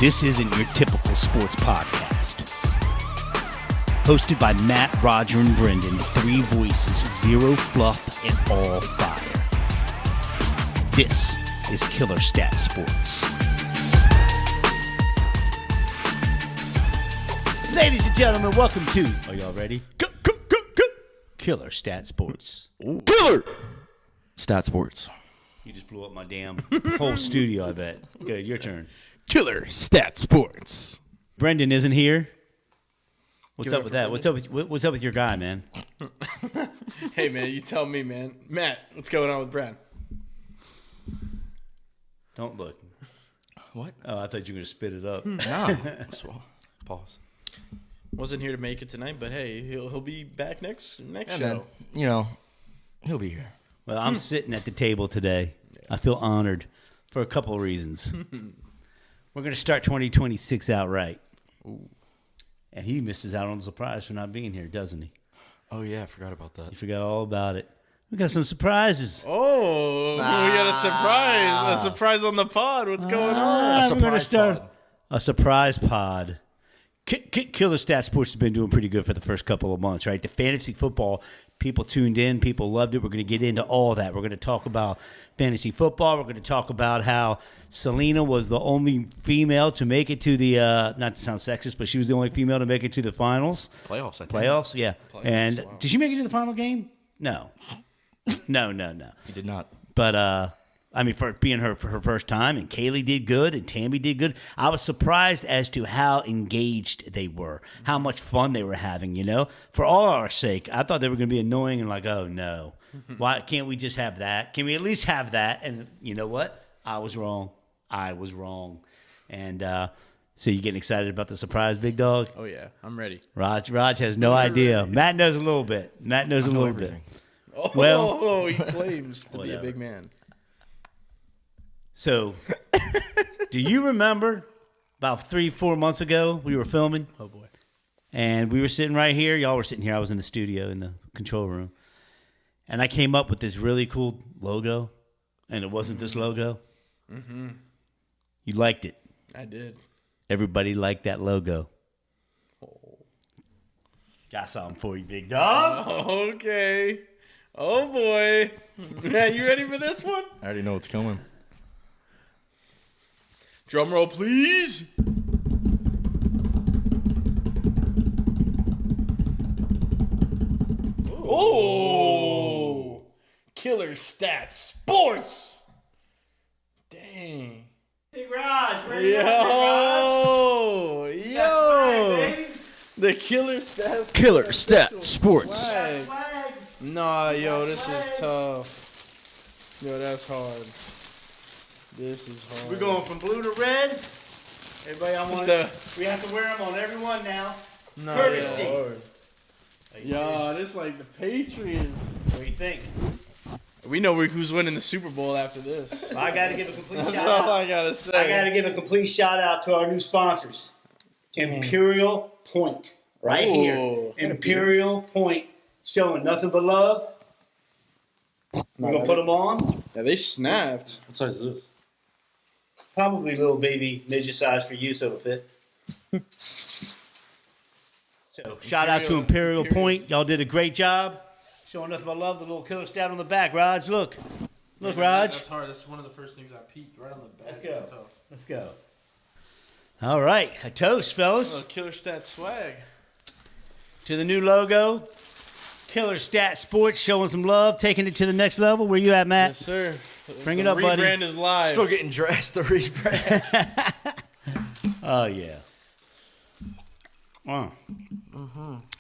This isn't your typical sports podcast. Hosted by Matt, Roger, and Brendan, three voices, zero fluff, and all fire. This is Killer Stat Sports. Ladies and gentlemen, welcome to, are y'all ready? Killer Stat Sports. Killer Stat Sports. You just blew up my damn whole studio, I bet. Good, your turn. Killer Stat Sports. Brendan isn't here. What's up with that? What's up with your guy, man? Hey, man, you tell me, man. Matt, what's going on with Brad? Don't look. What? Oh, I thought you were going to spit it up. No. Pause. Wasn't here to make it tonight, but hey, he'll be back next show. Then, you know, he'll be here. Well, I'm sitting at the table today. I feel honored for a couple of reasons. We're going to start 2026 out right. Ooh. And he misses out on the surprise for not being here, doesn't he? Oh, yeah, I forgot about that. You forgot all about it. We got some surprises. Oh, we got a surprise. A surprise on the pod. What's going on? We're going to start a surprise pod. Killer Stat Sports has been doing pretty good for the first couple of months, right? The fantasy football, people tuned in, people loved it. We're going to get into all that. We're going to talk about fantasy football. We're going to talk about how Selena was the only female to make it to the, not to sound sexist, but she was the only female to make it to the finals. Playoffs, I think. Playoffs, yeah. Playoffs, And wow. did she make it to the final game? No. No. He did not. But, I mean, for it being her first time, and Kaylee did good, and Tammy did good. I was surprised as to how engaged they were, how much fun they were having, you know? For all our sake, I thought they were going to be annoying and like, oh, no. Why can't we just have that? Can we at least have that? And you know what? I was wrong. And so you getting excited about the surprise, big dog? Oh, yeah, I'm ready. Raj has no idea. Matt knows a little bit. I know bit. everything. Oh, Well- he claims to be a Whatever. big man. So, do you remember about 3-4 months ago we were filming? Oh, boy. And we were sitting right here. Y'all were sitting here. I was in the studio in the control room. And I came up with this really cool logo. And it wasn't this logo. Mm-hmm. You liked it. I did. Everybody liked that logo. Got something for you, big dog. Okay. Oh, boy. Matt, you ready for this one? I already know what's coming. Drum roll, please. Oh, Killer Stat Sports. Dang. Big Raj. Yo. The Killer Stat Killer Stat Sports. Nah, yo, this is tough. Yo, that's hard. This is hard. We're going from blue to red. Everybody, we have to wear them on everyone now. Nah, Courtesy. Yo, this like the Patriots. What do you think? We know who's winning the Super Bowl after this. I got to give a complete That's shout all out. I gotta say. I got to give a complete shout out to our new sponsors, Imperial Point, right Ooh. here. Imperial Point, showing nothing but love. We're gonna put them on. Yeah, they snapped. What size is this? Probably little baby midget size for you, so it'll fit. So shout out to Imperial Point. Y'all did a great job. Showing nothing but love. The little killer stat on the back. Raj, look. Look, Raj. That's hard. That's one of the first things I peeked right on the back. Let's go. Let's go. All right. A toast, fellas. Little Killer Stat swag. To the new logo. Killer Stat Sports, showing some love, taking it to the next level. Where you at, Matt? Yes, sir. Bring it The up, buddy. Rebrand is live. Still getting dressed to rebrand. Oh, yeah.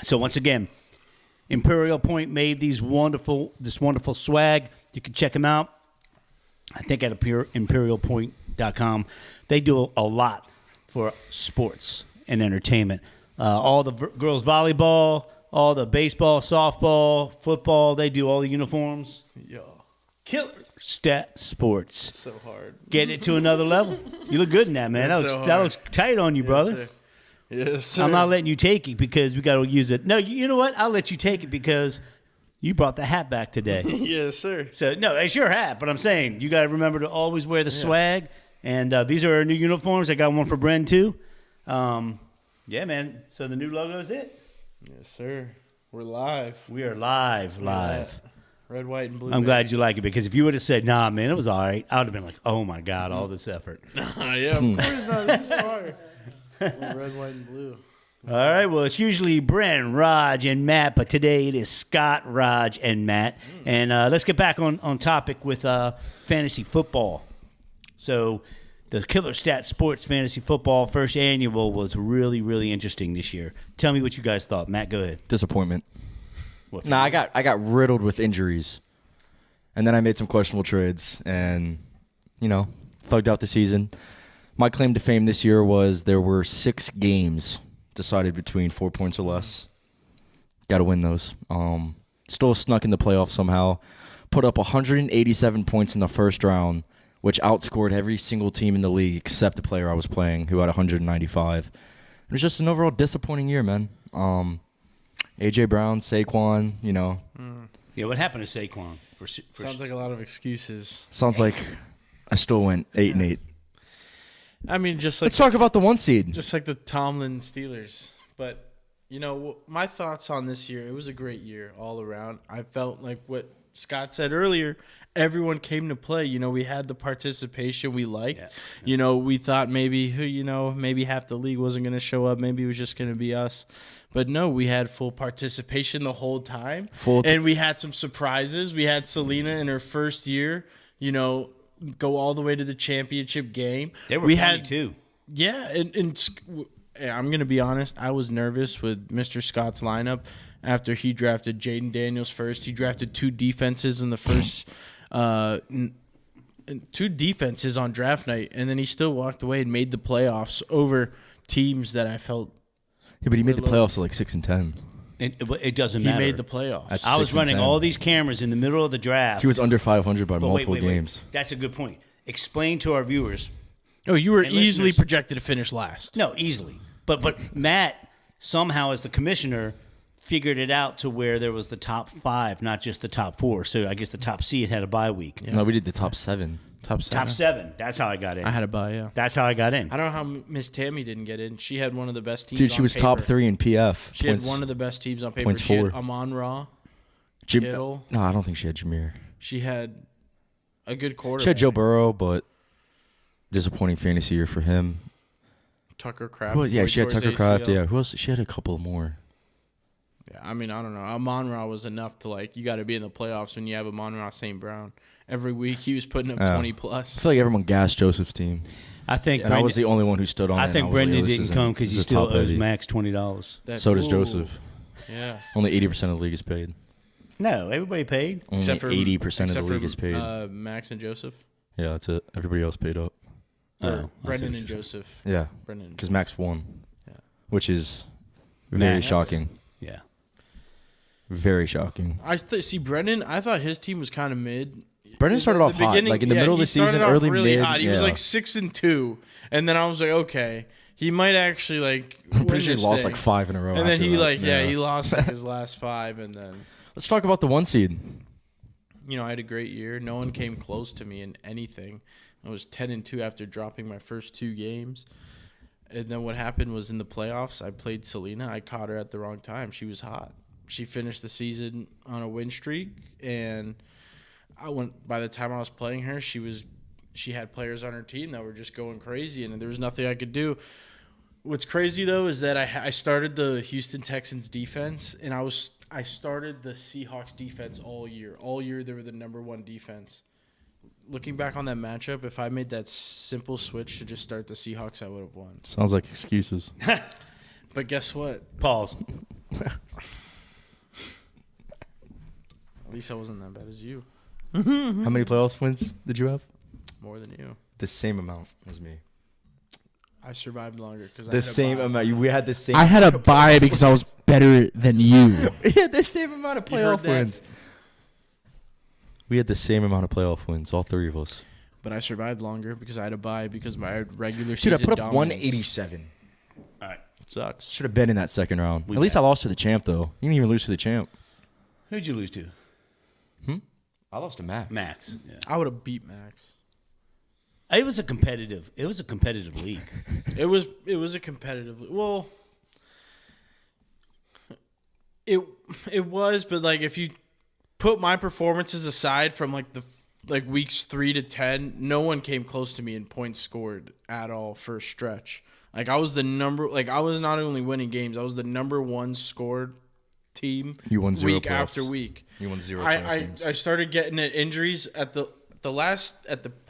So once again, Imperial Point made this wonderful swag. You can check them out. I think at imperialpoint.com. They do a lot for sports and entertainment. All the girls volleyball, all the baseball, softball, football. They do all the uniforms. Yo, Killer Stat Sports. so hard. Get it to another level. You look good in that, man. It's so That hard. looks tight on you, brother. Yes, sir. Yes, sir. I'm not letting you take it because we got to use it. No, you know what? I'll let you take it because you brought the hat back today. Yes, sir. So, no, it's your hat, but I'm saying you got to remember to always wear the swag And these are our new uniforms. I got one for Bren, too. Yeah, man. So the new logo is it. Yes, sir. We're live. We are live. Red, white, and blue. I'm glad you like it because if you would have said, nah, man, it was all right, I would have been like, oh, my God, all this effort. Yeah, of course not. This is fire. Red, white, and blue. All right, well, it's usually Bren, Raj, and Matt, but today it is Scott, Raj, and Matt. And let's get back on topic with fantasy football. So the Killer Stat Sports Fantasy Football first annual was really, really interesting this year. Tell me what you guys thought. Matt, go ahead. Disappointment. What for Nah, you? I got riddled with injuries, and then I made some questionable trades, and thugged out the season. My claim to fame this year was there were 6 games decided between 4 points or less. Got to win those. Still snuck in the playoffs somehow. Put up 187 points in the first round, which outscored every single team in the league except the player I was playing, who had 195. It was just an overall disappointing year, man. A.J. Brown, Saquon, Yeah, what happened to Saquon? Sounds like a lot of excuses. Sounds like I still went 8-8. I mean, just like Let's talk about the 1 seed. just like the Tomlin Steelers. But, my thoughts on this year, it was a great year all around. I felt like what Scott said earlier, everyone came to play. We had the participation we liked. Yeah. We thought maybe half the league wasn't going to show up. Maybe it was just going to be us. But no, we had full participation the whole time. And we had some surprises. We had Selena in her first year, go all the way to the championship game. They were we funny, had too. Yeah, and I'm going to be honest. I was nervous with Mr. Scott's lineup after he drafted Jaden Daniels first. He drafted 2 defenses in the first 2 defenses on draft night, and then he still walked away and made the playoffs over teams that I felt Yeah, but he made the playoffs at like 6-10. It doesn't he matter. made the playoffs. That's- I was 6 and running 10. all these cameras in the middle of the draft. He was under 500 by But multiple wait. games. That's a good point. Explain to our viewers. Oh, you were And easily listeners- projected to finish last. No, easily. But Matt somehow, as the commissioner, figured it out to where there was the top 5, not just the top 4. So I guess the top seed had a bye week. No, we did the top 7. Top 7. Top 7. That's how I got in. I had a bye, yeah. That's how I got in. I don't know how Miss Tammy didn't get in. She had one of the best teams Dude, she on was top paper. 3 in PF. She had one of the best teams on paper. points She had forward. Amon Ra. Jim, Kittle. No, I don't think she had Jameer. She had a good quarterback. She had Joe Burrow, but disappointing fantasy year for him. Tucker Kraft. Well, yeah, before she had he tore Tucker his Kraft. ACL. Yeah, who else? She had a couple more. Yeah, I mean, I don't know. Amon Ra was enough to, you got to be in the playoffs when you have Amon Ra St. Brown. Every week he was putting up 20 I plus. feel like everyone gassed Joseph's team. I think And I was the only one who stood on it. I and think was like, Brendan this didn't isn't- come because this he is still top owes heavy. Max $20. So does Ooh. Joseph. Yeah. Only 80% of the league is paid. No, everybody paid. Only Except for 80% of the league is paid. Max and Joseph. Yeah, that's it. Everybody else paid up. Oh, I see Brendan what and you're saying. Joseph. Yeah, Brendan. because Max won. Yeah. Which is very Max. shocking. Yeah. Very shocking. See Brendan. I thought his team was kind of mid. Brendan started off hot, like in the middle of the season, early mid. Hot. He was yeah. like 6-2, and then I was like, okay, he might actually I'm win pretty sure this he lost thing. like 5 in a row. And then after he that. he lost like his last 5, and then Let's talk about the 1 seed. I had a great year. No one came close to me in anything. I was 10-2 after dropping my first 2 games. And then what happened was in the playoffs, I played Selena. I caught her at the wrong time. She was hot. She finished the season on a win streak, and by the time I was playing her, she had players on her team that were just going crazy, and there was nothing I could do. What's crazy though is that I started the Houston Texans defense, and I started the Seahawks defense all year. All year they were the number 1 defense. Looking back on that matchup, if I made that simple switch to just start the Seahawks, I would have won. Sounds like excuses. But guess what? Pause. At least I wasn't that bad as you. How many playoffs wins did you have? More than you. The same amount as me. I survived longer because The same amount. We had the same. I had a bye because I was better than you. We had the same amount of You heard playoff that? wins. We had the same amount of playoff wins, all 3 of us. But I survived longer because I had a bye because my regular Dude, season I put up dominance 187. All right. Sucks. Should have been in that second round. We At least bet. I lost to the champ, though. You didn't even lose to the champ. Who'd you lose to? I lost to Max. Max. Yeah. I would have beat Max. It was a competitive league. It was a competitive. Well, it was, but like if you put my performances aside from like weeks 3 to 10, no one came close to me in points scored at all for a stretch. Like I was not only winning games, I was the number 1 scored team. You won 0 week playoffs. after week. You won 0 I started getting injuries at the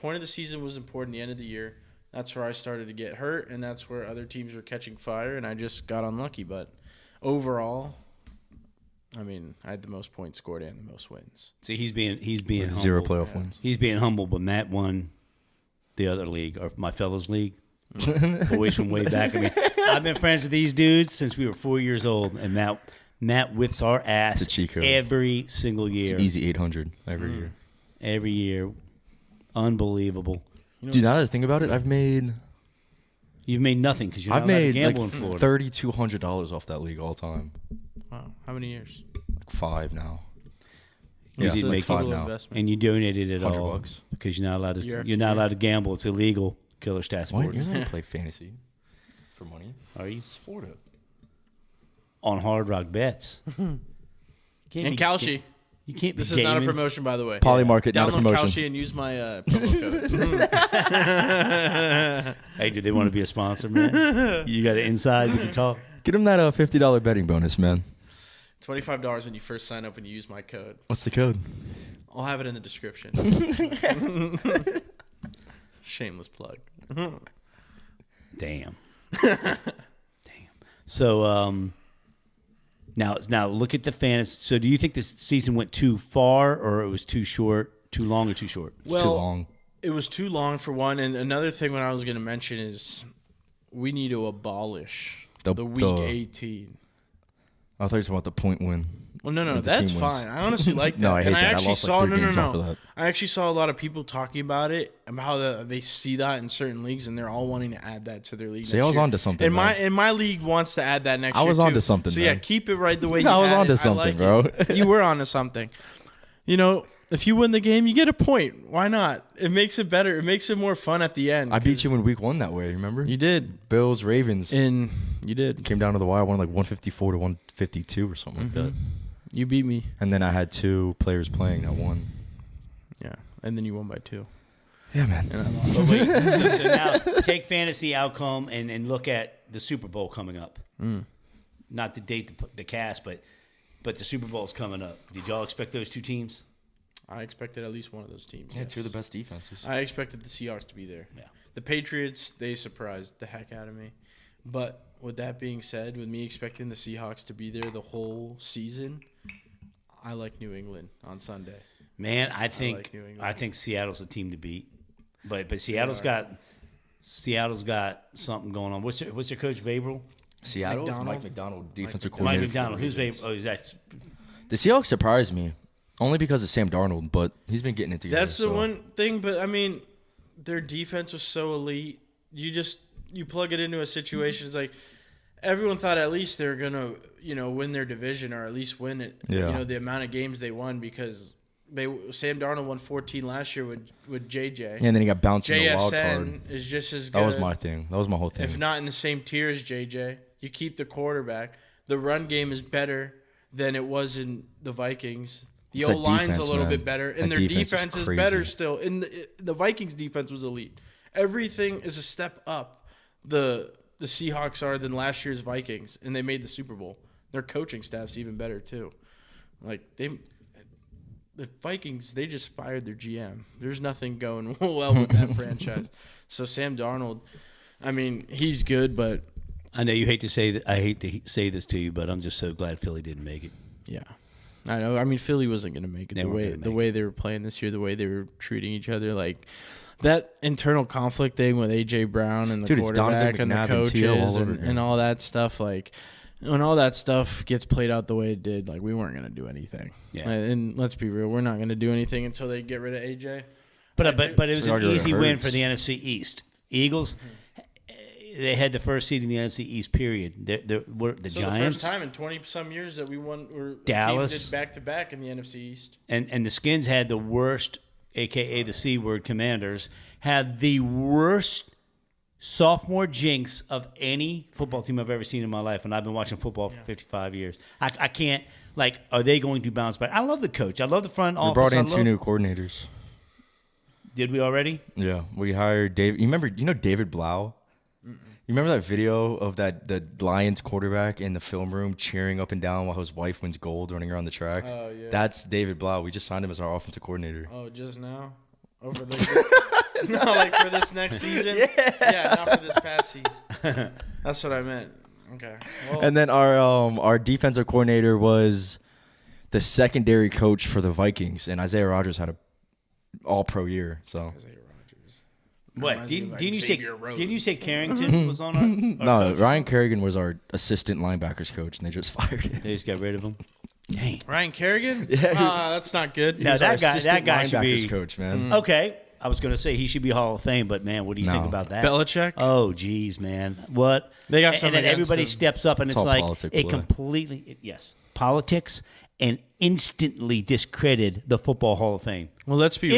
point of the season was important. The end of the year, that's where I started to get hurt, and that's where other teams were catching fire, and I just got unlucky. But overall, I mean, I had the most points scored and the most wins. See, he's being humble. 0 playoff wins. He's being humble, but Matt won the other league, or my fellows league. Boys from way back. I mean, I've been friends with these dudes since we were 4 years old, and Matt whips our ass It's a cheat code. every single year. It's easy 800 every year. Every year. Unbelievable. Dude, now that I think about it, You've made nothing because you're not I've allowed to made gamble like in Florida. $3,200 off that league all time. Wow, how many years? Like 5 now. You Yeah, did like make 5 total now. investment. And you donated it $100 all bucks. because you're not allowed to. Year after You're not year. allowed to gamble. It's illegal. Killer Stat What? Sports. You're not going to play fantasy for money? Are you This is Florida. on Hard Rock Bets? And Kalshi. You can't be This is not a gaming. promotion, by the way. Polymarket, not a Download promotion. Kalshi and use my promo code. Hey, do they want to be a sponsor, man? You got it inside. You can talk. Get him that $50 betting bonus, man. $25 when you first sign up and you use my code. What's the code? I'll have it in the description. Shameless plug. Damn. So, now look at the fantasy. So, do you think this season went too far, or it was too short, too long, or too short? It's too long. It was too long for one. And another thing what I was going to mention is we need to abolish the week 18. I thought you were talking about the point win. Well, no, If the that's team wins. fine. I honestly like that. No, I hate and that. I I actually lost, like, saw 3 games off of that. I actually saw a lot of people talking about it and how they see that in certain leagues, and they're all wanting to add that to their league. See, next I was year. onto something, And man. my league wants to add that next I year. was too. onto something, So yeah, man. keep it right the way you I was had onto it. I something, like bro. it. You were onto something. You know, if you win the game, you get a point. Why not? It makes it better. It makes it more fun at the end. I beat you in week 1 that way, remember? You did. Bills, Ravens. And you did. Came down to the wire. I won like 154 to 152 or something like that. You beat me. And then I had 2 players playing that won. Yeah. And then you won by 2. Yeah, man. And I lost. But wait, so now take fantasy outcome and look at the Super Bowl coming up. Not to date the cast, but the Super Bowl is coming up. Did y'all expect those two teams? I expected at least one of those teams. Yeah, yes. 2 of the best defenses. I expected the Seahawks to be there. Yeah. The Patriots, they surprised the heck out of me. But with that being said, with me expecting the Seahawks to be there the whole season, I like New England on Sunday. Man, I like think New England. Seattle's a team to beat. But Seattle's got something going on. What's your coach Vrabel? Seattle's McDonald? Mike McDonald, defensive McDonald. coordinator. Mike for the McDonald. Who's Ravens. Vrabel? Oh, that's The Seahawks surprised me, only because of Sam Darnold, but he's been getting it together. That's the so. one thing, but I mean, their defense was so elite. You plug it into a situation. It's like everyone thought at least they're gonna win their division or at least win it. Yeah. The amount of games they won because Sam Darnold won 14 last year with JJ. Yeah, and then he got bounced in the wild card. JSN is just as good. That was my thing. That was my whole thing. If not in the same tier as JJ, you keep the quarterback. The run game is better than it was in the Vikings. The It's that O-line's defense, a little man. bit better, and That their defense is defense is crazy. better still. And the Vikings' defense was elite. Everything is a step up. The Seahawks are than last year's Vikings, and they made the Super Bowl. Their coaching staff's even better too. Like the Vikings, they just fired their GM. There's nothing going well with that franchise. So Sam Darnold, I mean, he's good, but I know you hate to say that. I hate to say this to you, but I'm just so glad Philly didn't make it. yeah. I know. I mean, Philly wasn't going to make it They the weren't way gonna the make way they were playing this year, the way they were treating each other, like that internal conflict thing with AJ Brown and the Dude, it's Donovan quarterback and the McNabb and T.O. all coaches over and, again. and all that stuff. Like when all that stuff gets played out the way it did, like we weren't going to do anything. Yeah. And let's be real, we're not going to do anything until they get rid of AJ. But it was So an it easy win hurts. for the NFC East. Eagles, they had the first seed in the NFC East. Period. The So Giants the first time in 20-some years that we won, Dallas. did back-to-back in the NFC East. and the Skins had the worst, aka the C word, Commanders, had the worst sophomore jinx of any football team I've ever seen in my life, and I've been watching football for 55 years. I can't, like, are they going to bounce back? I love the coach. I love the front office. We brought in 2 new coordinators. Did we already? Yeah, we hired Dave. You know David Blau? You remember that video of the Lions quarterback in the film room cheering up and down while his wife wins gold running around the track? Oh, yeah. That's David Blau. We just signed him as our offensive coordinator. Oh, just now? Over like no, like for this next season? Yeah, not for this past season. That's what I meant. Okay. Well, And then our defensive coordinator was the secondary coach for the Vikings, and Isaiah Rodgers had a all-pro year. So Isaiah Rodgers. What? Reminds me of, like, Xavier Rhodes. Didn't you say Carrington was on our no, coach? Ryan Kerrigan was our assistant linebackers coach, and they just fired him. They just got rid of him. Dang. Ryan Kerrigan? Yeah, That's not good. Now, He's our that guy assistant should linebackers be coach, man. Okay. I was going to say he should be Hall of Fame, but man, what do you think No. about that? Belichick? Oh, geez, man. What? They got And something then everybody against him. steps up, and It's it's all like politic it play. completely, yes, politics, and instantly discredited the Football Hall of Fame. Well, let's be real.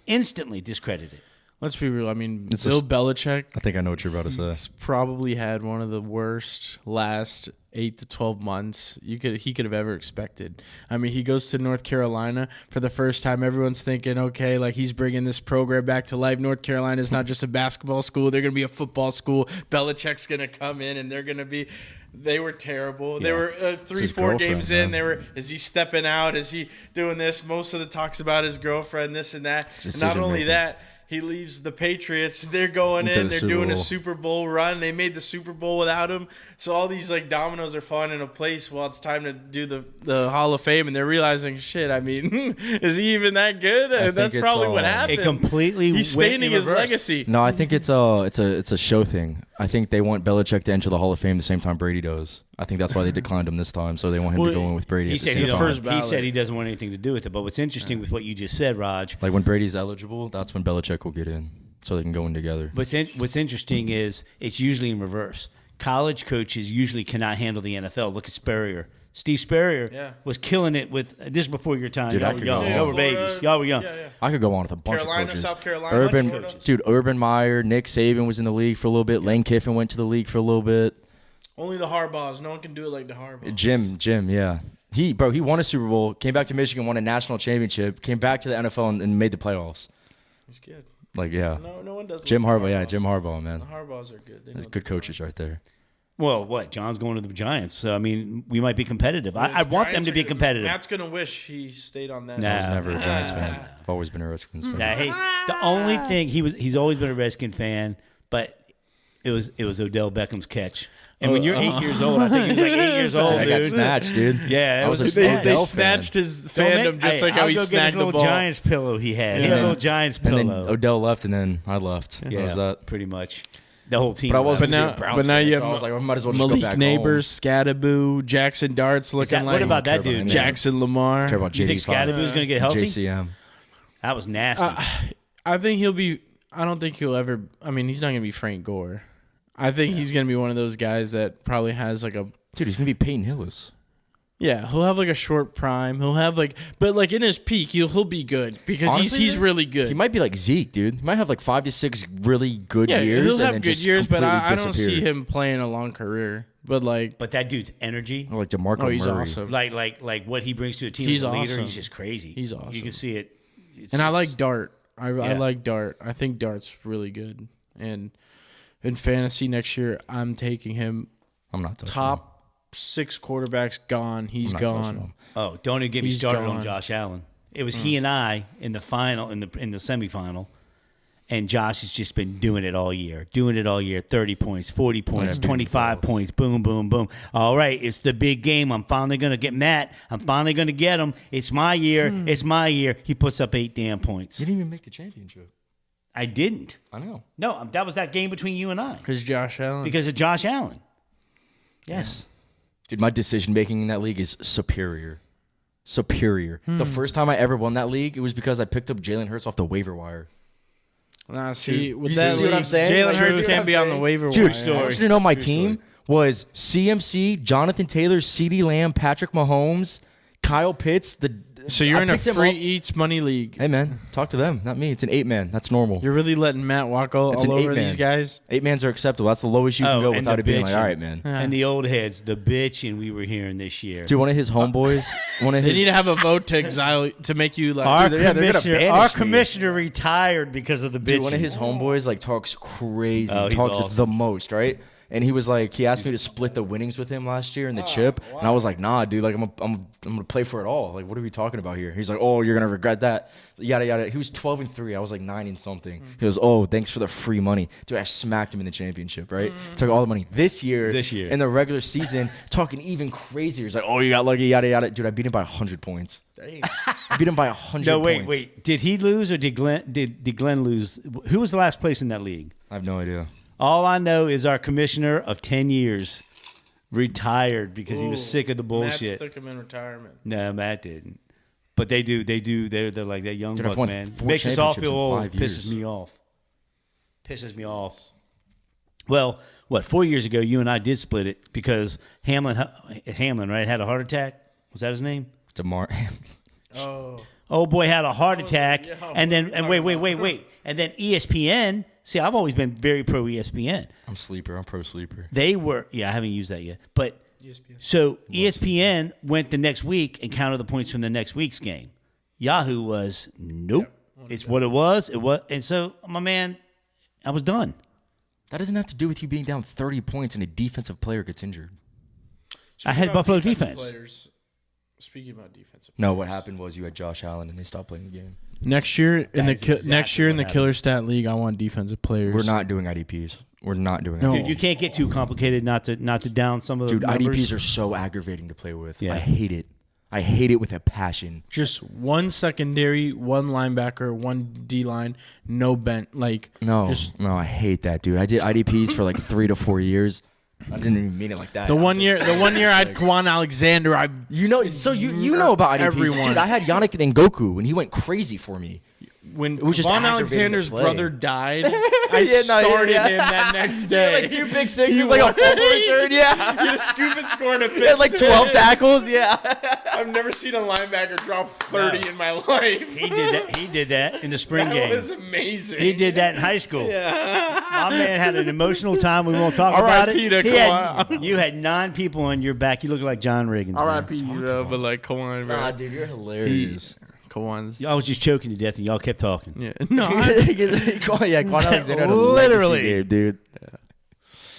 Instantly discredited. Let's be real. I mean, It's Bill just- Belichick I think I know what you're about to say. has probably had one of the worst last 8 to 12 months he could have ever expected. I mean, he goes to North Carolina for the first time. Everyone's thinking, okay, like he's bringing this program back to life. North Carolina is not just a basketball school; they're going to be a football school. Belichick's going to come in, and they're going to be. They were terrible. They were 3-4 girlfriend, games in. man. They were. Is he stepping out? Is he doing this? Most of the talks about his girlfriend, this and that. And not decision only making. that. He leaves the Patriots. They're going Into in. the They're Super doing a Bowl. Super Bowl run. They made the Super Bowl without him. So all these like dominoes are falling into place while it's time to do the Hall of Fame, and they're realizing, shit. I mean, is he even that good? think That's it's probably all- what It happened. completely He's went staining in his reverse. legacy. No, I think it's a show thing. I think they want Belichick to enter the Hall of Fame the same time Brady does. I think that's why they declined him this time. So they want him Well, to go in with Brady He at the said same he, time. first he ballot. said he doesn't want anything to do with it. But what's interesting with what you just said, Raj, Like when Brady's eligible, that's when Belichick will get in, so they can go in together. what's interesting is it's usually in reverse. College coaches usually cannot handle the NFL. Look at Spurrier. Steve Spurrier Yeah. was killing it with this is before your time. Dude, I Y'all were could young. go Y'all on. were babies. Y'all were young. Yeah, yeah. I could go on with a bunch Carolina, of coaches. South Carolina, Urban, Florida. dude, Urban Meyer, Nick Saban was in the league for a little bit. Lane Kiffin went to the league for a little bit. Only the Harbaughs. No one can do it like the Harbaughs. Jim, yeah. He won a Super Bowl, came back to Michigan, won a national championship, came back to the NFL and made the playoffs. He's good. Like, yeah. No one does. Jim like the Harbaugh, yeah, Harbaughs. Jim Harbaugh, man. The Harbaughs are good. They know Good coaches right there. Well, what? John's going to the Giants. So, I mean, we might be competitive. The I want them Giants to are be good. competitive. Matt's gonna wish he stayed on that. Nah. I was never a Giants fan. I've always been a Redskins fan. Now, hey, the only thing he's always been a Redskin fan, but it was Odell Beckham's catch. And when you're 8 years old, I think he was like 8 years old, I got dude. snatched, dude. Yeah, it I was was a a snatch. They Odell snatched fan. his Don't fandom make- just hey, like how I'll he go get snagged his the little ball. Giants pillow he had. He And had a then- little Giants And then pillow. Odell left, and then I left. Yeah, That was that. pretty much. The whole team. But I wasn't But now- a big Browns but now fan, you so have I was like, I might as well just go Malik back Neighbors, Scadaboo, Jackson Darts looking that- like. what about that care about dude, him. man? Jackson Lamar? home. Care about You think JD5. Scadaboo's going to get healthy? JCM. That was nasty. I think he'll be. I don't think he'll ever. I mean, he's not gonna be Frank Gore. I think he's gonna be one of those guys that probably has like a. Dude, he's gonna be Peyton Hillis. Yeah, he'll have like a short prime. He'll have like, but like in his peak, he'll be good because Honestly, he's dude, really good. He might be like Zeke, dude. He might have like 5 to 6 really good yeah, years. he'll and have then good just years, but completely I don't see disappear. him playing a long career. But like, but that dude's energy, Or like DeMarco oh, he's Murray. awesome. like what he brings to a team He's as a leader, awesome. he's just crazy. He's You awesome. can see it. It's And I just- like Dart. I Yeah. like Dart. I think Dart's really good. And in fantasy next year, I'm taking him I'm not touching him. top 6 quarterbacks gone. He's I'm not touching gone. him. Oh, don't even get me He's started on gone. Josh Allen. It was he and I in the final, in the semifinal, and Josh has just been doing it all year. 30 points, 40 points, Yeah, 25 points, boom, boom, boom. All right, it's the big game. I'm finally going to get Matt. I'm finally going to get him. It's my year. It's my year. He puts up 8 damn points. You didn't even make the championship. I didn't. I know. No, that was that game between you and I Because Josh Allen. because of Josh Allen. Yes. Dude, my decision making in that league is superior. Superior. The first time I ever won that league, it was because I picked up Jalen Hurts off the waiver wire. Nah, see, with you that see what I'm league, saying? Jalen Like, Hurts see what can't I'm be on the saying? waiver Dude, wire. I want you to know my team was CMC, Jonathan Taylor, CeeDee Lamb, Patrick Mahomes, Kyle Pitts, So you're I in a picked him free up. eats money league. Hey man, talk to them, not me. It's an 8-man. That's normal. You're really letting Matt walk all It's an over 8-man. these guys. 8-mans are acceptable. That's the lowest you can go and without the it being like, bitching. all right, man. Yeah. And the old heads, the bitching we were hearing this year. Dude, one of his homeboys, one of They his need to have a vote to exile to make you like. Our Dude, yeah, they're gonna commissioner, banish our me. commissioner retired because of the bitching. Dude, one of his homeboys like talks crazy, Oh, he's talks awesome. the most, right? And he was like, he asked me to split the winnings with him last year in the chip, and I was like, nah, dude, like I'm gonna play for it all. Like, what are we talking about here? He's like, oh, you're gonna regret that, yada yada. He was 12-3. I was like 9 and something. He goes, oh, thanks for the free money, dude. I smacked him in the championship, right? Took all the money. This year in the regular season, talking even crazier. He's like, oh, you got lucky, yada yada. Dude, I beat him by 100 points. I beat him by 100. No, points. wait. Did he lose or did Glenn lose? Who was the last place in that league? I have no idea. All I know is our commissioner of 10 years retired because he was sick of the Matt bullshit. stuck him in retirement. No, Matt didn't. But they do. They're like that young Dude, I've buck, won man. 4 Makes us all championships feel in old. 5 Pisses years. me off. Pisses me off. Well, 4 years ago, you and I did split it because Hamlin, right, had a heart attack. Was that his name? DeMar. Oh, Old boy had a heart attack, yeah, and then what are and you wait, talking about? and then ESPN. See, I've always been very pro ESPN. I'm sleeper. I'm pro sleeper. They were, I haven't used that yet, but ESPN. so ESPN went the next week and counted the points from the next week's game. Yahoo was nope. It's what it was. It was, and so my man, I was done. That doesn't have to do with you being down 30 points and a defensive player gets injured. I had Speaking about Buffalo defensive defense. Players, speaking about defensive. No, what happened was you had Josh Allen and they stopped playing the game. Next year in the That is exactly in the what Killer happens. Stat League, I want defensive players. We're not doing IDPs. We're not doing No. IDPs. Dude, you can't get too complicated not to down some of the Dude, numbers. IDPs are so aggravating to play with. Yeah. I hate it. I hate it with a passion. Just one secondary, one linebacker, one D line, no bent. Like No, just no, I hate that, dude. I did IDPs for like 3 to 4 years. I didn't even mean it like that. the I'm one year. just- The one year I had Kwan Alexander. I You know, so you know about IDPs. Everyone. Dude, I had Yannick Ngoku and he went crazy for me. when was just Kwan aggravating Alexander's to play. brother died, I started him that next day. Like 2 big sixes, like a fumble return, yeah. He had a scoop and score and a He pick had like 12 six. tackles, yeah. I've never seen a linebacker drop 30 in my life. He did that in the spring That game. was amazing. He did that in high school. My man had an emotional time. We won't talk about it. R.I.P. to He had, Kawhi. you had 9 people on your back. You look like John Riggins. man. R.I.P. You know, but like Kwan, bro. Nah, dude, you're hilarious. Kwan's. I was just choking to death, and y'all kept talking. Yeah. No. Yeah, Quan Alexander had a Literally. legacy game, dude.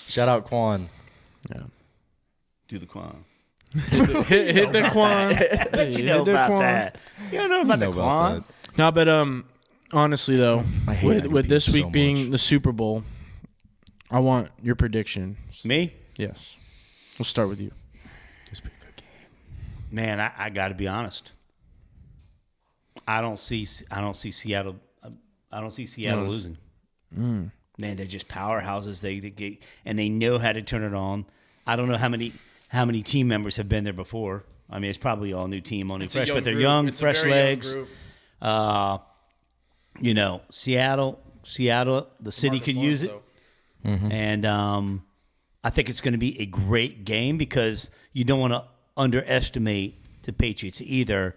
Shout out Quan. Do the Quan. hit the Kwan. But you know about that. You don't know about the Know about Quan. that. No, but honestly though, I hate with this IDPs week so being much. the Super Bowl, I want your predictions. Me? Yes. We'll start with you. Man, I got to be honest. I don't see Seattle. I don't see Seattle Nice. losing. Man, they're just powerhouses. They get and they know how to turn it on. I don't know how many team members have been there before. I mean, it's probably all new team, all new fresh, but they're young, fresh legs. You know, Seattle, the city could use it, and I think it's going to be a great game because you don't want to underestimate the Patriots either.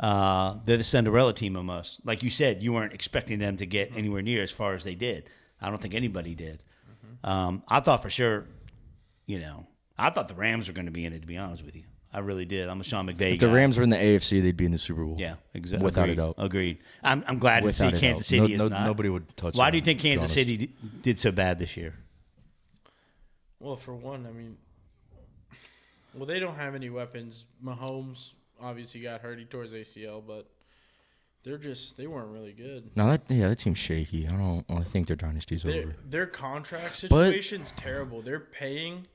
They're the Cinderella team almost. Like you said, you weren't expecting them to get anywhere near as far as they did. I don't think anybody did. I thought for sure, I thought the Rams were going to be in it, to be honest with you. I really did. I'm a Sean McVay If the guy. Rams were in the AFC, they'd be in the Super Bowl. Yeah, exactly. Without a doubt. Agreed. I'm glad to see Without a Kansas doubt. City is not. Nobody would touch Why them, do you think to be Kansas honest. City did so bad this year? Well, for one, I mean, they don't have any weapons. Mahomes obviously got hurt. He tore his ACL, but they weren't really good. No, that team's shaky. I think their dynasty's over. Their contract situation's terrible. They're paying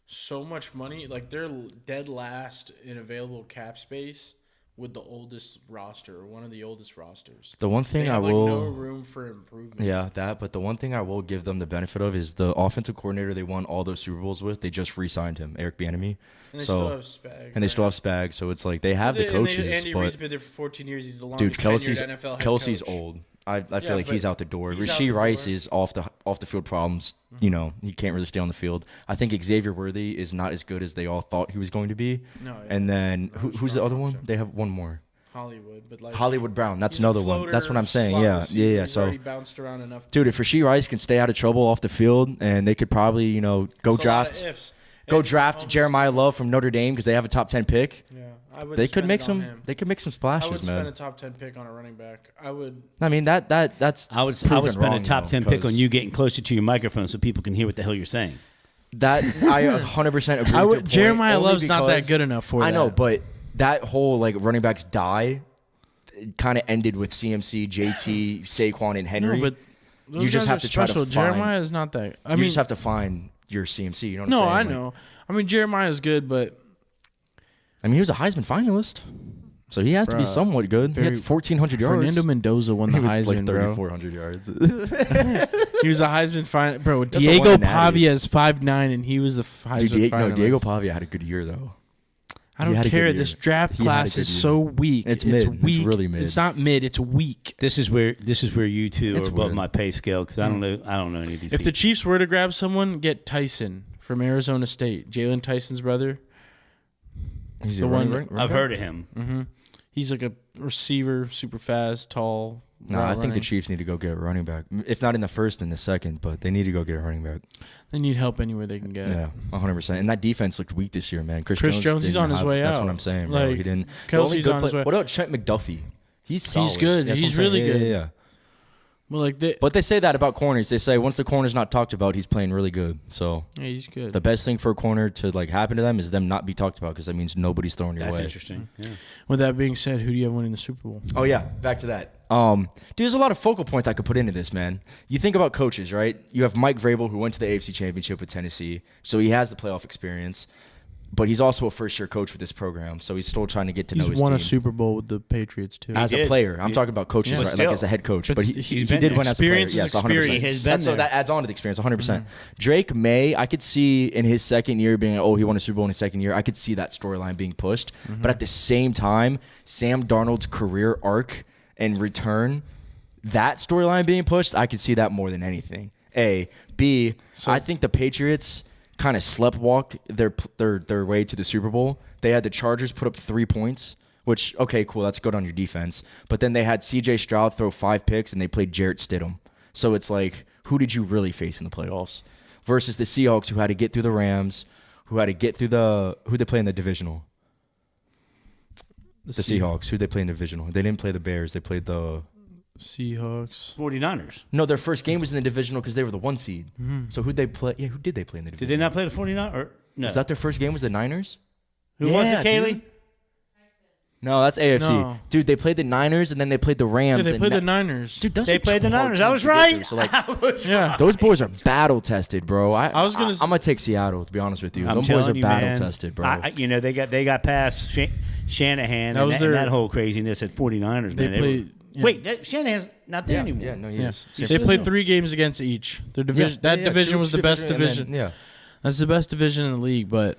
so much money. Like, they're dead last in available cap space with the oldest roster, or one of the oldest rosters. The one thing They I have, will, no room for improvement. yeah, but the one thing I will give them the benefit of is the offensive coordinator they won all those Super Bowls with. They just re-signed him, Eric Bieniemy. And they still have Spag. And they still have Spag, so it's like they have the coaches, Andy but Reid's been there for 14 years. He's the longest dude, Kelsey's tenured NFL head Kelsey's coach. old. I feel Yeah, like he's but out the door. he's out Rasheed the Rice door. is off the field problems. You know, he can't really stay on the field. I think Xavier Worthy is not as good as they all thought he was going to be. No, yeah. And then who's the strong other one? option. They have one more. Hollywood, but like Hollywood Brown. That's he's a another one. floater, That's what I'm saying. slot Yeah, receiver. yeah. He's So, already bounced around enough. dude, if Rashee Rice can stay out of trouble off the field, and they could probably, go It's a lot of draft, ifs. go And draft Mahomes- Jeremiah Love from Notre Dame because they have a top 10 pick. Yeah, I would. They could spend make it on some. him. They could make some I would splashes, spend a man. top 10 pick on a running back. I would. I mean that's I would proven spend a wrong, top though, 10 pick 'cause on you getting closer to your microphone so people can hear what the hell you're saying. That I 100% agree. I with would. your point, Jeremiah only Love's not that because- good enough for I know, that. but that whole like running backs die, kind of ended with CMC, JT, Saquon, and Henry. No, but those You just guys have are to try to special. find- Jeremiah is not that. I you mean, just have to find your CMC. You know what no, I'm I saying? Like, know. I mean, Jeremiah is good, but I mean, he was a Heisman finalist, so he has to be Bruh, somewhat good. He very- had 1,400 yards. Fernando Mendoza won the He was, Heisman, like bro. 3,400 yards. He was a Heisman finalist, bro. That's a Diego one in natty. Pavia is 5'9", and he was the Heisman finalist. Diego Pavia had a good year though. I he don't had a good care. year. This draft He had a class good is year. so weak. It's mid. It's weak. really mid. It's not mid. It's weak. This is where you two It's are above weird. my pay scale because I don't know any of these If the people. Chiefs were to grab someone, get Tyson from Arizona State, Jalen Tyson's brother. He's The a one- running I've back? heard of him. Mm-hmm. He's like a receiver, super fast, tall. No, I think the running. Chiefs need to go get a running back. If not in the first, in the second, but they need to go get a running back. They need help anywhere they can get. Yeah, 100%. And that defense looked weak this year, man. Chris Jones, he's didn't on his way That's out. what I'm saying, bro. Like, He didn't. the Kelsey's only good on his way. What about Trent McDuffie? He's solid. good. That's He's what I'm really saying. good. Yeah. Well, like they, But they say that about corners. They say once the corner's not talked about, he's playing really good. So yeah, he's good. the best thing for a corner to like happen to them is them not be talked about because that means nobody's throwing your That's way. interesting. Yeah. With that being said, who do you have winning the Super Bowl? Oh yeah, back to that. Dude, there's a lot of focal points I could put into this, man. You think about coaches, right? You have Mike Vrabel who went to the AFC Championship with Tennessee, so he has the playoff experience. But he's also a first-year coach with this program, so he's still trying to get to know He's his won team. a Super Bowl with the Patriots too. As a did. player, I'm Yeah. talking about coaches, Yeah. right? But like as still. a head coach. But But he's he been did there. win as a player. Experience is Yes, 100%. experience. He has been So there. that adds on to the experience, 100%. Drake May, I could see in his second year being, oh, he won a Super Bowl in his second year. I could see that storyline being pushed. But at the same time, Sam Darnold's career arc and return, that storyline being pushed, I could see that more than anything. A. B, I think the Patriots kind of sleptwalked their way to the Super Bowl. They had the Chargers put up 3 points, which, okay, cool, that's good on your defense. But then they had C.J. Stroud throw 5 picks, and they played Jarrett Stidham. So it's like, who did you really face in the playoffs? Versus the Seahawks, who had to get through the Rams, who had to get through who they play in the divisional? The Seahawks. Who they play in the divisional? They didn't play the Bears. They played the... Seahawks. 49ers. No, their first game was in the divisional because they were the 1 seed. So who'd they play? Yeah, who did they play in the Did division? they not play the 49ers? Or no? Was that their first game? Was the Niners? Who was Yeah, it, Kaylee? dude. No, that's AFC. No. Dude, they played the Niners and then they played the Yeah, Rams. they and played the na- Niners. Dude, those They are played the hard Niners. I teams was to get right. through. So like, Yeah. those boys are battle tested, bro. I was gonna I'm gonna take Seattle to be honest with you. I'm Those boys telling are you, battle man. tested, bro. They got past Shanahan That and, was that, their- and that whole craziness at 49ers. They man. played. yeah. Wait, Shanahan's not there anymore. yeah, no, he Yeah. is. They played 3 games against each. Their division. Yeah, that yeah, division two- was two the best divisions, and division. then- yeah. That's the best division in the league. But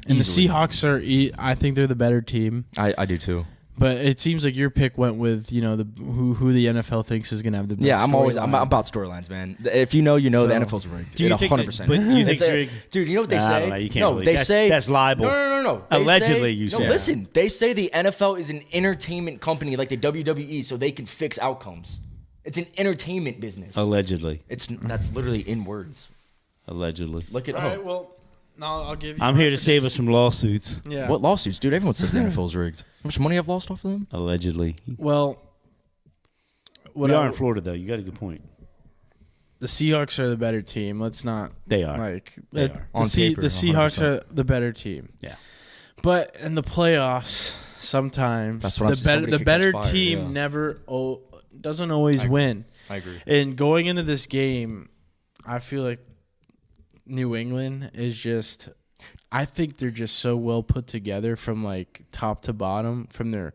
and Easily. the Seahawks are. I think they're the better team. I do too. But it seems like your pick went with who the NFL thinks is going to have the best. Yeah, I'm storyline. about storylines, man. If you know, you know. So- the NFL's rigged. Do you It think 100%. that- but do you think It's Drake- dude, you know what they Nah, I say? don't know. You can't no, really- they that's- say that's libel. No. They Allegedly, say, you no, said. listen. They say the NFL is an entertainment company like the WWE, so they can fix outcomes. It's an entertainment business. Allegedly. That's literally in words. Allegedly. Look at All right. Well, now I'll give you. I'm my here to save us from lawsuits. Yeah. what lawsuits, dude? Everyone says the NFL's rigged. How much money I've lost off of them? Allegedly. Well, what We I- are in Florida, though. You got a good point. the Seahawks are the better team. Let's not They are. like They the, are. On paper, the Seahawks 100%. are the better team. Yeah. But in the playoffs, sometimes That's what I'm the saying. better Somebody the could better catch fire, team yeah. never doesn't always win. I agree. And going into this game, I feel like New England is just. I think they're just so well put together from like top to bottom, from their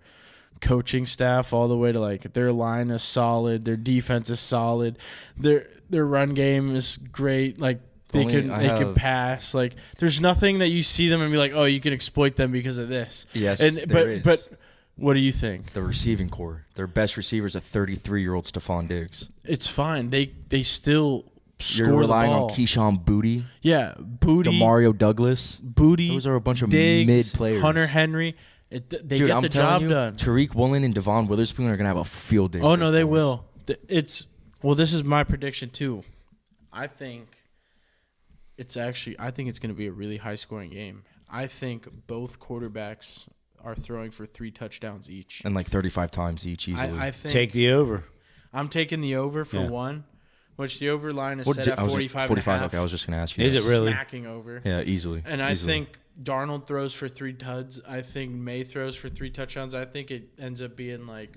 coaching staff all the way to like their line is solid, their defense is solid, their run game is great. Like they Only can I they can have- pass. Like there's nothing that you see them and be like, oh, you can exploit them because of this. Yes, and there is. but what do you think? The receiving core. Their best receiver is a 33-year-old Stephon Diggs. It's fine. They still score You're the relying ball. on Keyshawn Booty, Yeah, Booty, Demario Douglas. Booty. Those are a bunch of Diggs, mid players. Hunter Henry. They Dude, get I'm the telling job you, done. Tariq Woolen and Devon Witherspoon are gonna have a field day. Oh with no, those they boys. will. This is my prediction too. I think it's going to be a really high scoring game. I think both quarterbacks are throwing for 3 touchdowns each. And like 35 times each easily. I think Take the over. I'm taking the over for Yeah. one, which the over line is What set did- at I was 45 45. and a half. Okay, I was just gonna ask you. Is that. it really? Smacking over. Yeah, easily. And I Easily. think Darnold throws for 3 tuds. I think May throws for 3 touchdowns. I think it ends up being like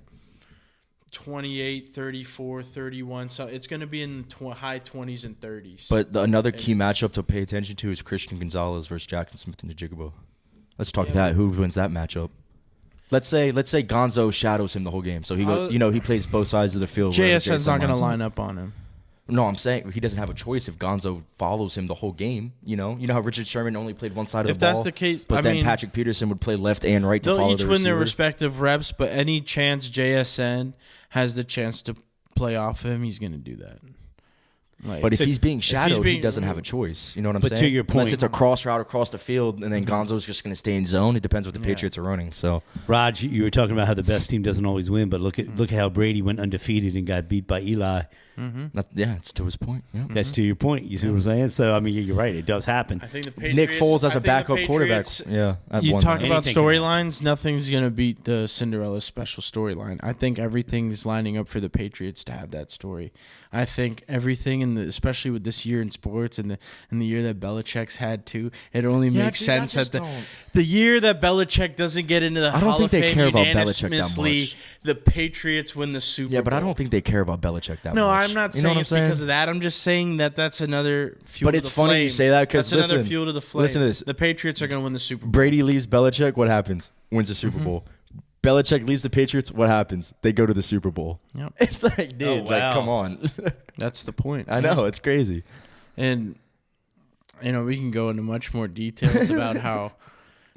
28, 34, 31. So it's going to be in the high 20s and 30s. But another key It's- matchup to pay attention to is Christian Gonzalez versus Jackson Smith and Njigba. Let's talk Yeah. that. Who wins that matchup? Let's say Gonzo shadows him the whole game, so he plays both sides of the field. wherever JSN's not going to lines him. line up on him. No, I'm saying he doesn't have a choice if Gonzo follows him the whole game. You know how Richard Sherman only played one side of If the ball. that's the case, but I then mean, Patrick Peterson would play left and right to they'll follow each the win their receiver. respective reps, but any chance JSN has the chance to play off him, he's going to do that. Like, But if he's being shadowed, he being- doesn't have a choice. You know what I'm But saying? to your Unless point- it's a cross route across the field, and then Mm-hmm. Gonzo's just going to stay in zone. It depends what the Patriots are running. So Raj, you were talking about how the best team doesn't always win, but look how Brady went undefeated and got beat by Eli. it's to his point. Yeah. That's to your point. You see what I'm saying? So I mean, you're right. It does happen. I think the Patriots, Nick Foles as I a think the backup quarterback. Patriots- Yeah, at You one talk time. about Anything can storylines. Nothing's gonna beat the Cinderella special storyline. I think everything's lining up for the Patriots to have that story. I think everything especially with this year in sports and the year that Belichick's had too. It only makes dude, I sense just that don't- the year that Belichick doesn't get into the I don't Hall think of they Fame care about Belichick that unanimously, much. the Patriots win the Super Bowl. Yeah, but I don't think they care about Belichick that No, much. I'm not You know saying what it's I'm saying? because of that. I'm just saying that's another fuel. But to it's the funny you flame. say that 'cause that's another listen, fuel to the flame. listen to this. The Patriots are going to win the Super Bowl. Brady leaves Belichick. What happens? Wins the Super Mm-hmm. Bowl. Belichick leaves the Patriots. What happens? They go to the Super Bowl. Yep. It's like, dude, Oh, wow. like, come on. That's the point. I know it's crazy. And we can go into much more details about how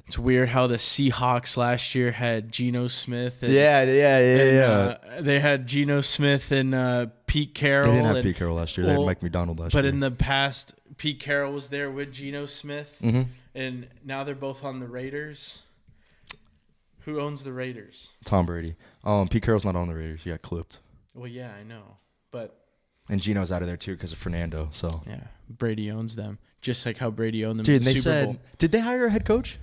it's weird how the Seahawks last year had Geno Smith. And, Yeah. they had Geno Smith and Pete Carroll. They didn't have and- Pete Carroll last year. They well, had Mike McDonald last But year. in the past, Pete Carroll was there with Geno Smith, Mm-hmm. and now they're both on the Raiders. Who owns the Raiders? Tom Brady. Pete Carroll's not on the Raiders. He got clipped. Well, yeah, I know, but And Gino's out of there too because of Fernando. So, yeah, Brady owns them, just like how Brady owned them. dude, in the they Super said, Bowl. did they hire a head coach?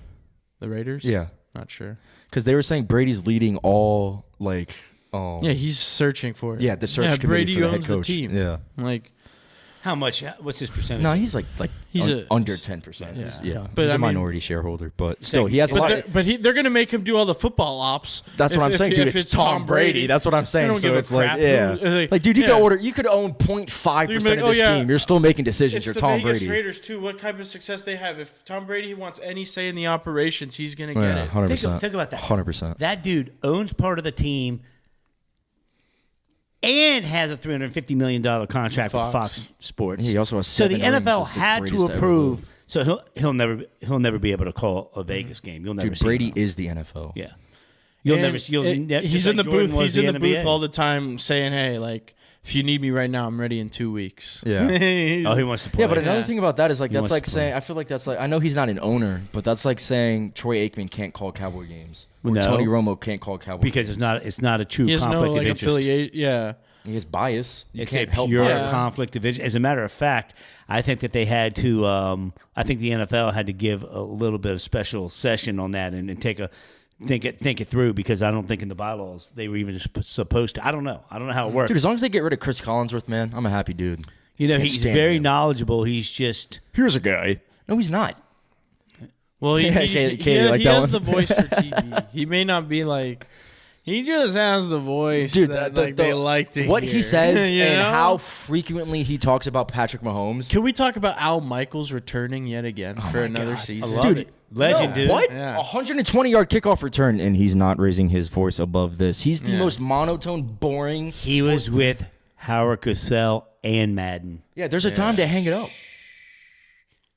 The Raiders. Yeah, Not sure. because they were saying Brady's leading all like. Yeah, he's searching for it. Yeah, the search Yeah, committee Brady for the head owns coach. the team. Yeah. Like How much? What's his percentage? No, he's like He's under 10%. Yeah. Yeah, But he's I a mean- minority shareholder, but still, he has a lot. they're gonna make him do all the football ops. That's what I'm saying, dude. It's Tom Brady. That's what I'm saying. don't So give a it's like, crap. yeah, Who- like, dude, you yeah. you could own 0.5% You'd of be like, this oh, yeah. team. You're still making decisions. It's You're the Tom Vegas Brady. Raiders too. What type of success they have? If Tom Brady wants any say in the operations, he's gonna get Yeah, it. 100%. Think about that. 100%. That dude owns part of the team and has a $350 million contract with Fox. Fox Sports. He also has so the 7 rings NFL as the had to greatest to ever approve. live. So he'll never be able to call a Vegas game. You'll never Dude, see Brady him. is the NFL. Yeah. You'll And never. You'll, he's just in the like Jordan booth. was He's in the booth NBA. all the time, saying, "Hey, like, if you need me right now, I'm ready in 2 weeks." Yeah. He's- Oh, he wants to play. Yeah, but another Yeah. thing about that is like He that's wants like to play. saying I feel like that's like I know he's not an owner, but that's like saying Troy Aikman can't call Cowboy games or No. Tony Romo can't call Cowboy because games. it's not a true he has conflict no like of interest. affiliate. Yeah. He has bias. You It's can't a help pure bias. conflict of interest. As a matter of fact, I think that they had to. I think the NFL had to give a little bit of special session on that and think it through because I don't think in the bylaws they were even supposed to. I don't know how it works. Dude, as long as they get rid of Chris Collinsworth, man, I'm a happy dude. You know, Can't he's stand very him. knowledgeable. He's just Here's a guy. No, he's not. Well, he, Yeah, he, Katie, he, like he that has one? the voice for TV. He may not be like. He just has the voice, Dude, that the- like they the- like to what hear. he says You and know? how frequently he talks about Patrick Mahomes. Can we talk about Al Michaels returning yet again for another I season? love it. Legend, dude. What? Yeah. 120-yard kickoff return, and he's not raising his voice above this. He's the Yeah. most monotone, boring. He was with Howard Cosell and Madden. Yeah, there's a time to hang it up.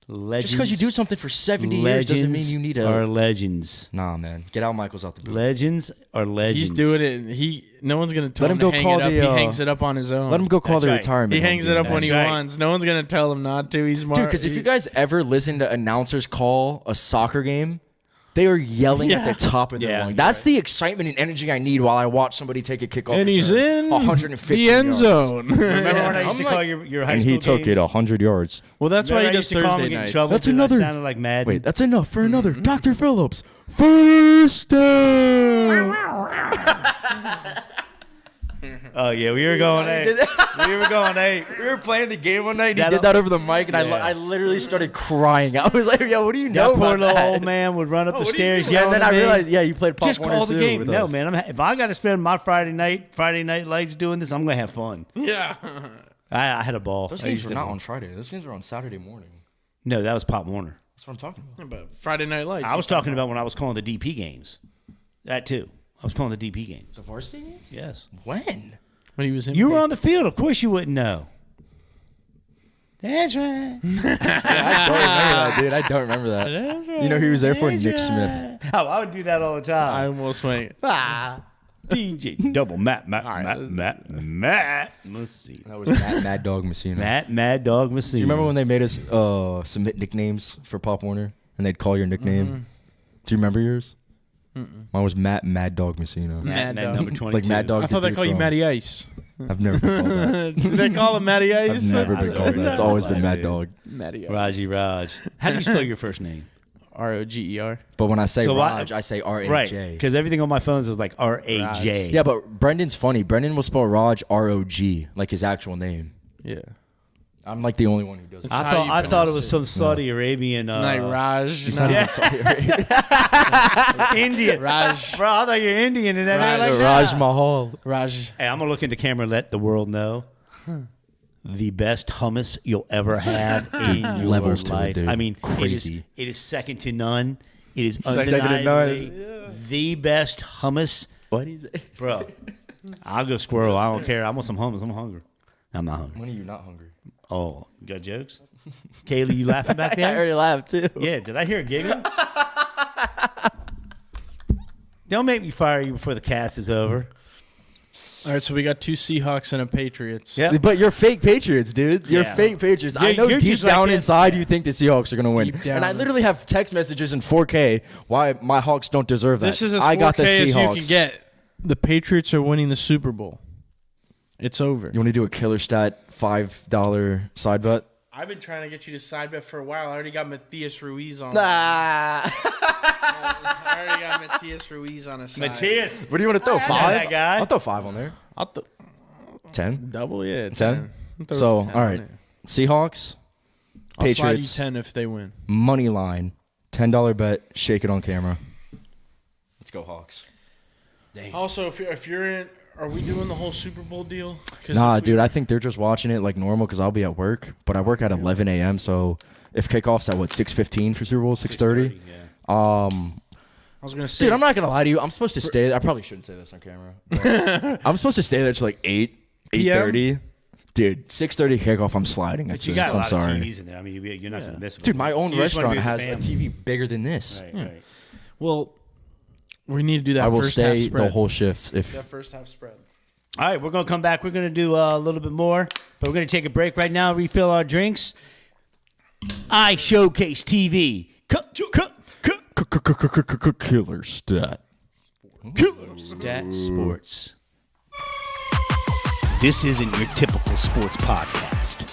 Legends. Just because you do something for 70 years doesn't mean you need are a. legends. Nah, man. Get Al Michaels out the booth. Legends are legends. He's doing it. No one's gonna tell Let him him to go hang call it up. the, He hangs it up on his own. Let him go call That's the right. retirement. He home hangs it game. up when That's he right. wants. No one's gonna tell him not to. He's smart. Dude, because if you guys ever listen to announcers call a soccer game, They are yelling at the top of their Yeah. lungs. That's the excitement and energy I need while I watch somebody take a kickoff. And he's return in 150 the end yards. zone. Remember when I used to I'm call like- your high And school he took games? it 100 yards. Well, that's Remember why I he used does to call him Thursday and get in nights. trouble That's because I another- sounded like Madden. Wait, that's enough for another. Dr. Phillips. First down. Oh yeah, we were going eight. We were going eight. We were playing the game one night, and he That- did that over the mic, and Yeah. I literally started crying. I was like, yo, what do you That know poor about little that? old man would run up the what are you stairs doing? yelling And then at I me. realized, yeah, you played Pop Just Warner call the too game. with No, us. man. If I got to spend my Friday night lights doing this, I'm gonna have fun. Yeah. I had a ball. Those I games used were to- not on Friday. Those games were on Saturday morning. No, that was Pop Warner. That's what I'm talking about. But Friday Night Lights. I was talking about when I was calling the DP games. That too. I was calling the DP games. The varsity games? Yes. When? when he was in. You were on the field. Of course you wouldn't know. That's right. I don't remember that, dude. I don't remember that. You know who he was there for? That's Nick right. Smith. Oh, I would do that all the I time. almost went. DJ double Matt. right. Let's see. That was Mad Dog Messina. Mad Dog Messina. Do you remember when they made us submit nicknames for Pop Warner and they'd call your nickname? Do you remember yours? Mine was Mad Dog Messina. Mad Dog. number 22. Like Mad Dog. I thought the they dude call you from- Matty Ice. I've never been called that. Did they call him Matty Ice? I've never been called that. It's always been Mad Dude. Dog. Matty Ice. Raji Raj. How do you spell your first name? Roger. But when I say So Raj, I say R-A-J. Right. Because everything on my phones is like R-A-J. Yeah, but Brendan's funny. Brendan will spell Raj R-O-G, like his actual name. Yeah. I'm like the only one who does it. That's how you I thought it pronounce was it. some Saudi Arabian Like Raj. It's no. not even sorry. Indian. Raj. Bro, I thought you're Indian and then they're Raj. like, Raj nah. Mahal. Raj. Hey, I'm gonna look in the camera and let the world know. The best hummus you'll ever have in your Levels to it, life. dude. I mean, Crazy. It is second to none. It is Second to none. undeniably the best hummus, What is it? bro. I'll go squirrel. I don't care. I want some hummus. I'm hungry. I'm not hungry. When are you not hungry? Oh, you got jokes? Kaylee, you laughing back I there? already laughed too. Yeah, did I hear a giggle? Don't make me fire you before the cast is over. All right, so we got 2 Seahawks and a Patriots. Yep. But you're fake Patriots, dude. You're Yeah. fake Patriots. I know You're deep just like down that. inside you think the Seahawks are going to win. Deep down And I literally have text messages in 4K why my Hawks don't deserve that. This is as I got the 4K as you Seahawks. can get. The Patriots are winning the Super Bowl. It's over. You want to do a killer stat $5 side bet? I've been trying to get you to side bet for a while. I already got Matthias Ruiz on. Nah. I already got Matthias Ruiz on a side. Matthias. What do you want to throw? I know 5? that guy. I'll throw 5 on there. I'll 10? double, yeah. 10? Throw So, 10 all on right. there. Seahawks, I'll slide you Patriots, 10 if they win. money line, $10 bet, shake it on camera. Let's go Hawks. Also, if you're in, are we doing the whole Super Bowl deal? 'Cause Nah, if we- dude, I think they're just watching it like normal because I'll be at work. But I work at 11 a.m. So if kickoff's at, 6:15 for Super Bowl, 6:30? Yeah. I was gonna say, Dude, I'm not going to lie to you. I'm supposed to stay there. I probably shouldn't say this on camera. but I'm supposed to stay there till like 8, 8:30. Dude, 6:30 kickoff, I'm sliding. But you got a I'm lot sorry. of TVs in there. I mean, you're not going to miss them. Dude, my own You just wanna restaurant be with has the a family. TV bigger than this. Right, right. well, we need to do that. I will first half stay spread. the whole shift. If That first half spread. All right, we're going to come back. We're going to do a little bit more, but we're going to take a break right now, refill our drinks. I Showcase TV. Killer stat. Stat Sports. This isn't your typical sports podcast.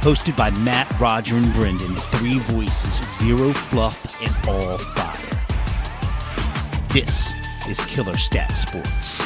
Hosted by Matt, Roger, and Brendan, 3 voices, 0 fluff, and all fire. This is Killer Stat Sports.